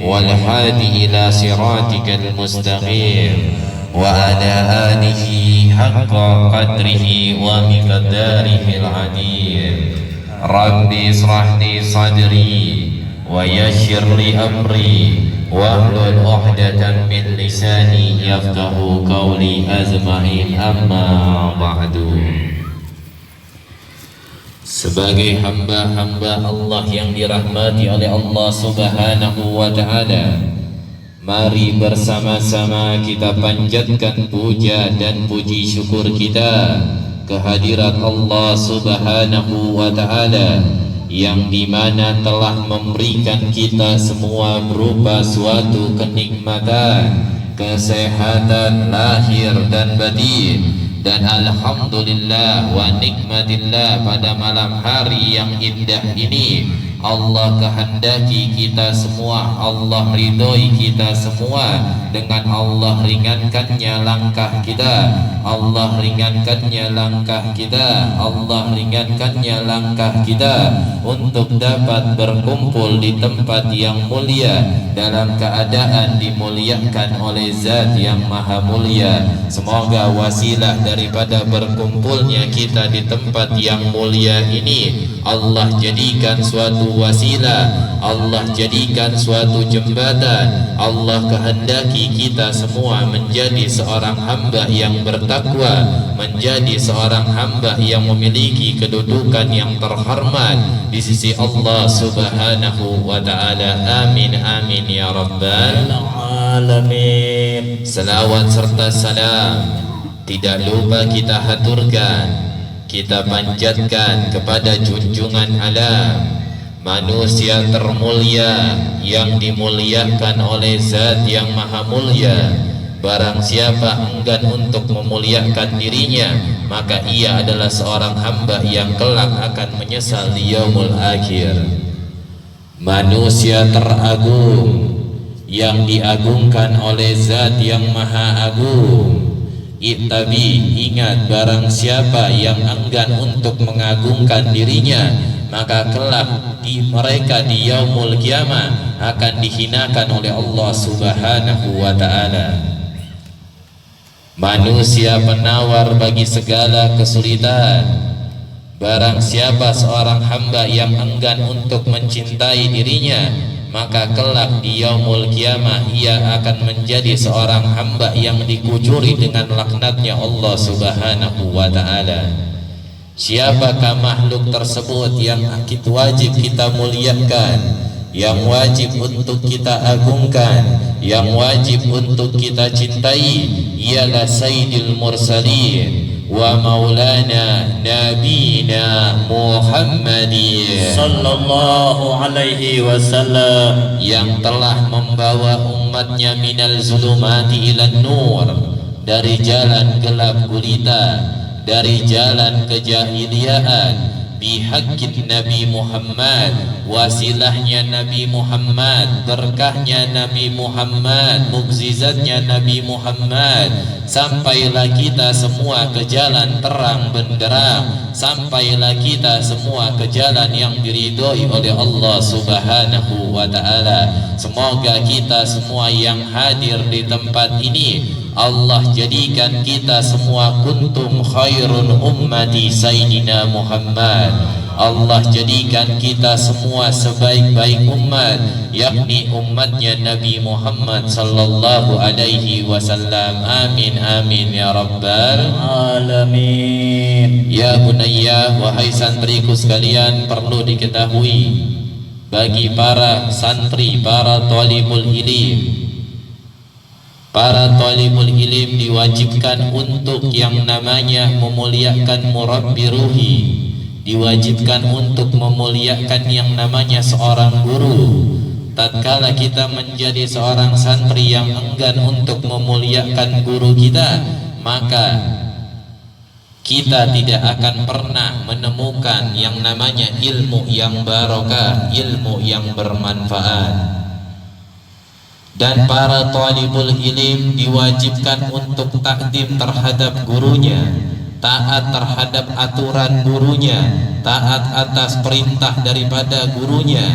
والهادي إلى صراطك المستقيم وعلى آله حق قدره ومقداره العظيم. ربي اشرح لي صدري ويسر لي أمري واحلل عقدة من لساني يفقه قولي أجمعين. أما بعد. Sebagai hamba-hamba Allah yang dirahmati oleh Allah Subhanahu wa Ta'ala, mari bersama-sama kita panjatkan puja dan puji syukur kita kehadirat Allah Subhanahu wa Ta'ala yang dimana telah memberikan kita semua berupa suatu kenikmatan, kesehatan lahir dan batin. Dan alhamdulillah wa nikmatillah, pada malam hari yang indah ini Allah kehendaki kita semua, Allah ridhoi kita semua dengan Allah ringankannya langkah kita, Allah ringankannya langkah kita, Allah ringankannya langkah kita untuk dapat berkumpul di tempat yang mulia dalam keadaan dimuliakan oleh Zat yang Maha Mulia. Semoga wasilah daripada berkumpulnya kita di tempat yang mulia ini Allah jadikan suatu wasilah, Allah jadikan suatu jembatan. Allah kehendaki kita semua menjadi seorang hamba yang bertakwa, menjadi seorang hamba yang memiliki kedudukan yang terhormat di sisi Allah Subhanahu wa Ta'ala. Amin amin ya rabbal alamin. Selawat serta salam tidak lupa kita haturkan, kita panjatkan kepada junjungan alam, manusia termulia yang dimuliakan oleh Zat yang Maha Mulia. Barang siapa enggan untuk memuliakan dirinya, maka ia adalah seorang hamba yang kelak akan menyesal di yaumul akhir. Manusia teragung yang diagungkan oleh Zat yang Maha Agung. Itabi, ingat, barang siapa yang enggan untuk mengagungkan dirinya, maka kelak mereka di yaumul kiamah akan dihinakan oleh Allah Subhanahu wa Ta'ala. Manusia penawar bagi segala kesulitan. Barang siapa seorang hamba yang enggan untuk mencintai dirinya, maka kelak di yaumul kiamah ia akan menjadi seorang hamba yang dikucuri dengan laknatnya Allah Subhanahu wa Ta'ala. Siapakah makhluk tersebut yang wajib kita muliakan, yang wajib untuk kita agungkan, yang wajib untuk kita cintai? Ialah Sayyidil Mursalin wa maulana nabina Muhammadin sallallahu alaihi wasallam, yang telah membawa umatnya minal zulumati ilan nur, dari jalan gelap gulita, dari jalan kejahiliaan, bihaqqin Nabi Muhammad, wasilahnya Nabi Muhammad, berkahnya Nabi Muhammad, mukjizatnya Nabi Muhammad. Sampailah kita semua ke jalan terang benderang, sampailah kita semua ke jalan yang diridhoi oleh Allah Subhanahu wa Ta'ala. Semoga kita semua yang hadir di tempat ini Allah jadikan kita semua kuntum khairun ummati Sayyidina Muhammad. Allah jadikan kita semua sebaik-baik umat, yakni umatnya Nabi Muhammad sallallahu alaihi wasallam. Amin amin ya rabbal alamin. Ya bunayya, wahai santriku sekalian, perlu diketahui bagi para santri, para thalibul ilim, para thalibul ilim diwajibkan untuk yang namanya memuliakan murabbi ruhi, diwajibkan untuk memuliakan yang namanya seorang guru. Tatkala kita menjadi seorang santri yang enggan untuk memuliakan guru kita, maka kita tidak akan pernah menemukan yang namanya ilmu yang barokah, ilmu yang bermanfaat. Dan para thalibul ilim diwajibkan untuk takdim terhadap gurunya, taat terhadap aturan gurunya, taat atas perintah daripada gurunya.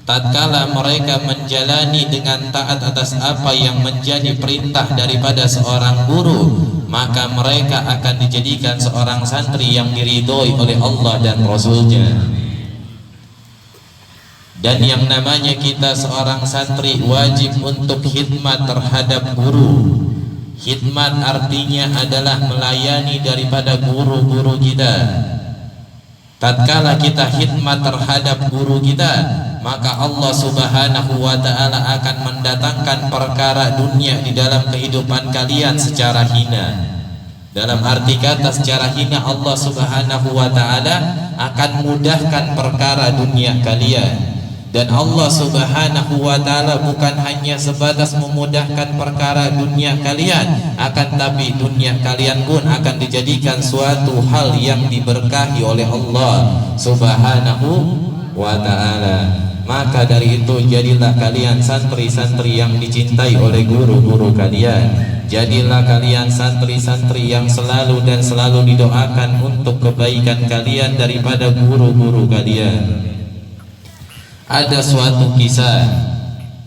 tatkala mereka menjalani dengan taat atas apa yang menjadi perintah daripada seorang guru, maka mereka akan dijadikan seorang santri yang diridhoi oleh Allah dan Rasulnya. Dan yang namanya kita seorang santri wajib untuk khidmat terhadap guru. Khidmat artinya adalah melayani daripada guru-guru kita. Tatkala kita khidmat terhadap guru kita, maka Allah Subhanahu wa ta'ala akan mendatangkan perkara dunia di dalam kehidupan kalian secara hina. Dalam arti kata secara hina, Allah Subhanahu wa ta'ala akan mudahkan perkara dunia kalian. Dan Allah Subhanahu wa ta'ala bukan hanya sebatas memudahkan perkara dunia kalian, akan tapi dunia kalian pun akan dijadikan suatu hal yang diberkahi oleh Allah Subhanahu wa ta'ala. Maka dari itu jadilah kalian santri-santri yang dicintai oleh guru-guru kalian. Jadilah kalian santri-santri yang selalu dan selalu didoakan untuk kebaikan kalian daripada guru-guru kalian. Ada suatu kisah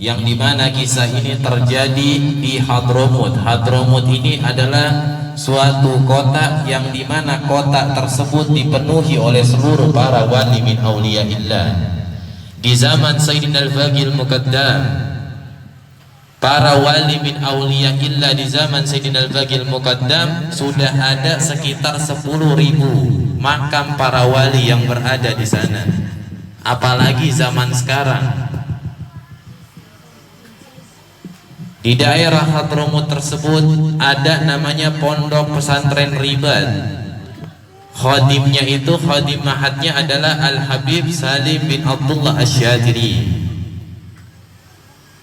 yang dimana kisah ini terjadi di Hadramut. Hadramut ini adalah suatu kota yang dimana kota tersebut dipenuhi oleh seluruh para wali min auliyaillah. Di zaman Sayyidina Al-Baqi Al-Muqaddam, para wali min auliyaillah di zaman Sayyidina Al-Baqi Al-Muqaddam sudah ada sekitar 10.000 makam para wali yang berada di sana. Apalagi zaman sekarang. Di daerah Hadramut tersebut ada namanya Pondok Pesantren Ribat. Khadimnya itu, khadim mahatnya adalah Al-Habib Salim bin Abdullah Asy-Syadiri.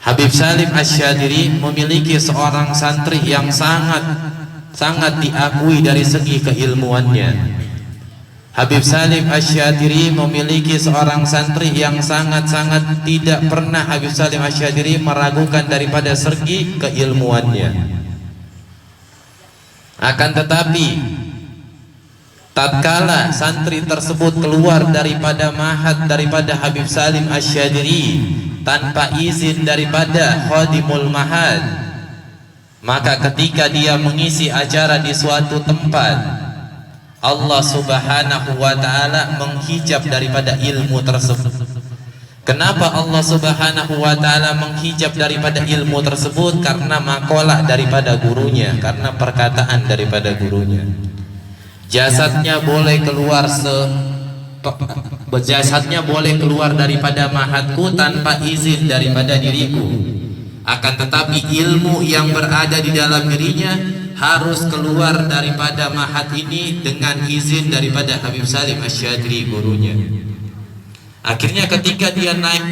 Habib Salim Asy-Syadiri memiliki seorang santri yang sangat diakui dari segi keilmuannya. Habib Salim Asy-Syadiri memiliki seorang santri yang sangat-sangat tidak pernah Habib Salim Asy-Syadiri meragukan daripada segi keilmuannya. Akan tetapi tatkala santri tersebut keluar daripada mahat daripada Habib Salim Asy-Syadiri tanpa izin daripada khadimul mahat, maka ketika dia mengisi acara di suatu tempat, Allah Subhanahu wa ta'ala menghijab daripada ilmu tersebut. Kenapa Allah Subhanahu wa ta'ala menghijab daripada ilmu tersebut? Karena makalah daripada gurunya, karena perkataan daripada gurunya. Jasadnya boleh keluar jasadnya boleh keluar daripada mahatku tanpa izin daripada diriku. Akan tetapi ilmu yang berada di dalam dirinya harus keluar daripada mahat ini dengan izin daripada Habib Salim Asy-Syadiri gurunya. Akhirnya ketika dia naik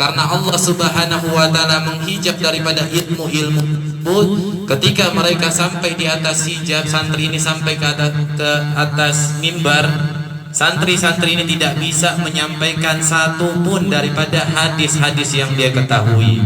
karena Allah Subhanahu wa ta'ala menghijab daripada ilmu-ilmu tersebut, ketika mereka sampai di atas hijab, santri ini sampai ke atas mimbar, santri-santri ini tidak bisa menyampaikan satu pun daripada hadis-hadis yang dia ketahui.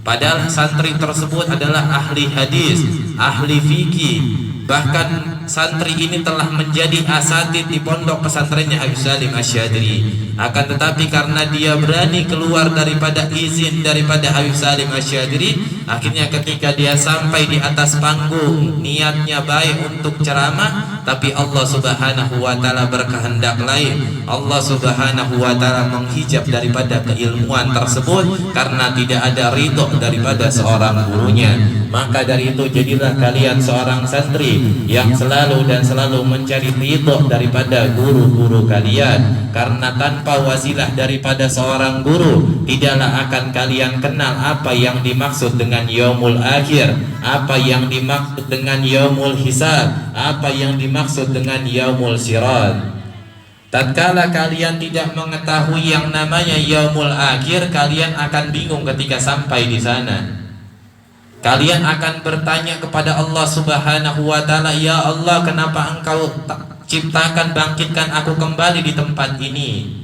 Padahal santri tersebut adalah ahli hadis, ahli fikih. Bahkan santri ini telah menjadi asatidz di pondok pesantrennya Habib Salim Asy-Syadiri. Akan tetapi karena dia berani keluar daripada izin daripada Habib Salim Asy-Syadiri, akhirnya ketika dia sampai di atas panggung, niatnya baik untuk ceramah, tapi Allah Subhanahu wa ta'ala berkehendak lain. Allah Subhanahu wa ta'ala menghijab daripada keilmuan tersebut karena tidak ada ridho daripada seorang gurunya. Maka dari itu jadilah kalian seorang santri yang selalu dan selalu mencari ridho daripada guru-guru kalian, karena tanpa wasilah daripada seorang guru tidaklah akan kalian kenal apa yang dimaksud dengan yaumul akhir, apa yang dimaksud dengan yaumul hisab, apa yang dimaksud dengan yaumul sirat. Tatkala kalian tidak mengetahui yang namanya yaumul akhir, kalian akan bingung ketika sampai di sana. Kalian akan bertanya kepada Allah Subhanahu wa ta'ala, ya Allah, kenapa engkau ciptakan, bangkitkan aku kembali di tempat ini?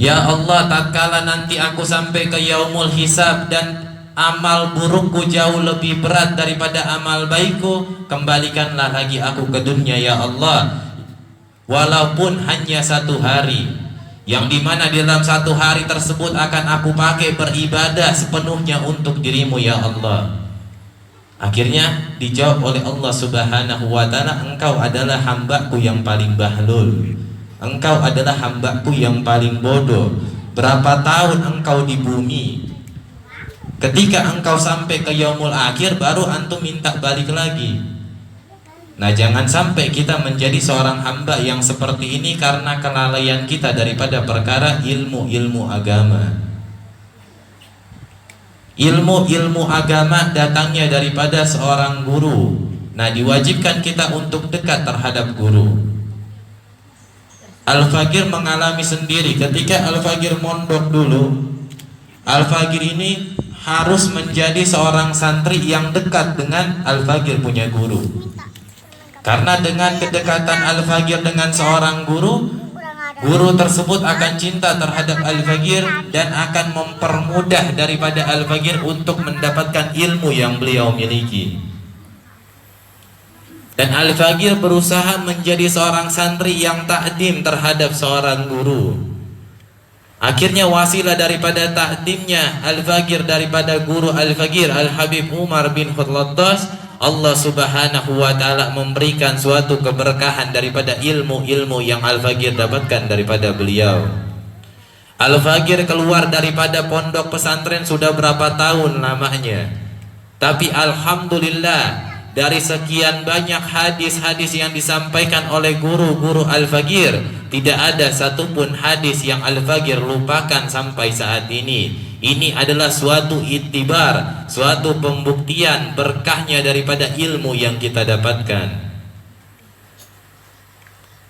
Ya Allah, tatkala nanti aku sampai ke yaumul hisab dan amal burukku jauh lebih berat daripada amal baikku, kembalikanlah lagi aku ke dunia ya Allah, walaupun hanya 1 hari. yang dimana di dalam satu hari tersebut akan aku pakai beribadah sepenuhnya untuk dirimu ya Allah. Akhirnya dijawab oleh Allah Subhanahu wa ta'ala, engkau adalah hambaku yang paling bahlul, engkau adalah hambaku yang paling bodoh. Berapa tahun engkau di bumi, ketika engkau sampai ke yaumul akhir baru antum minta balik lagi. Nah, jangan sampai kita menjadi seorang hamba yang seperti ini karena kelalaian kita daripada perkara ilmu agama. Ilmu agama datangnya daripada seorang guru. Nah, diwajibkan kita untuk dekat terhadap guru. Al-Faqir mengalami sendiri ketika Al-Faqir mondok dulu. Al-Faqir ini harus menjadi seorang santri yang dekat dengan Al-Faqir punya guru. Karena dengan kedekatan Al-Faqir dengan seorang guru, guru tersebut akan cinta terhadap Al-Faqir dan akan mempermudah daripada Al-Faqir untuk mendapatkan ilmu yang beliau miliki. Dan Al-Faqir berusaha menjadi seorang santri yang ta'dim terhadap seorang guru. Akhirnya wasilah daripada ta'dimnya Al-Faqir daripada guru Al-Faqir Al-Habib Umar bin Khutlottos, Allah Subhanahu wa ta'ala memberikan suatu keberkahan daripada ilmu-ilmu yang Al-Faqir dapatkan daripada beliau. Al-Faqir keluar daripada pondok pesantren sudah berapa tahun lamanya, tapi alhamdulillah dari sekian banyak hadis-hadis yang disampaikan oleh guru-guru Al-Faqir, tidak ada satupun hadis yang Al-Faqir lupakan sampai saat ini. Ini adalah suatu iktibar, suatu pembuktian berkahnya daripada ilmu yang kita dapatkan.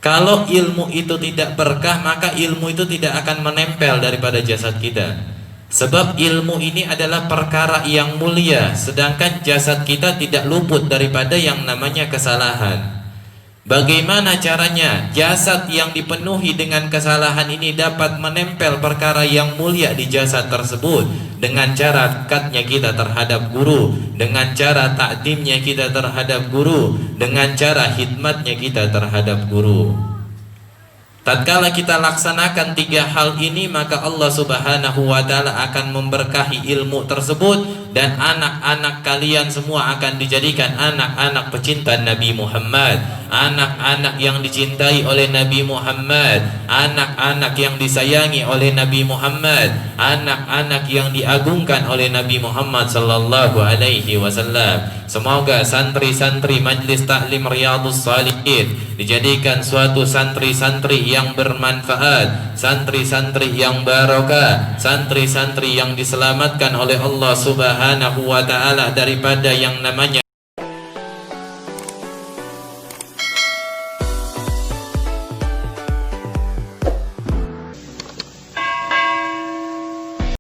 Kalau ilmu itu tidak berkah, maka ilmu itu tidak akan menempel daripada jasad kita. Sebab ilmu ini adalah perkara yang mulia, sedangkan jasad kita tidak luput daripada yang namanya kesalahan. Bagaimana caranya jasad yang dipenuhi dengan kesalahan ini dapat menempel perkara yang mulia di jasad tersebut? Dengan cara dekatnya kita terhadap guru, dengan cara takdimnya kita terhadap guru, dengan cara khidmatnya kita terhadap guru. Tatkala kita laksanakan tiga hal ini, maka Allah Subhanahu wa ta'ala akan memberkahi ilmu tersebut, dan anak-anak kalian semua akan dijadikan anak-anak pecinta Nabi Muhammad, anak-anak yang dicintai oleh Nabi Muhammad, anak-anak yang disayangi oleh Nabi Muhammad, anak-anak yang diagungkan oleh Nabi Muhammad sallallahu alaihi wasallam. Semoga santri-santri Majlis Taklim Riyadhus Shalihin dijadikan suatu santri-santri yang bermanfaat, santri-santri yang barokah, santri-santri yang diselamatkan oleh Allah Subhanahu wa ta'ala daripada yang namanya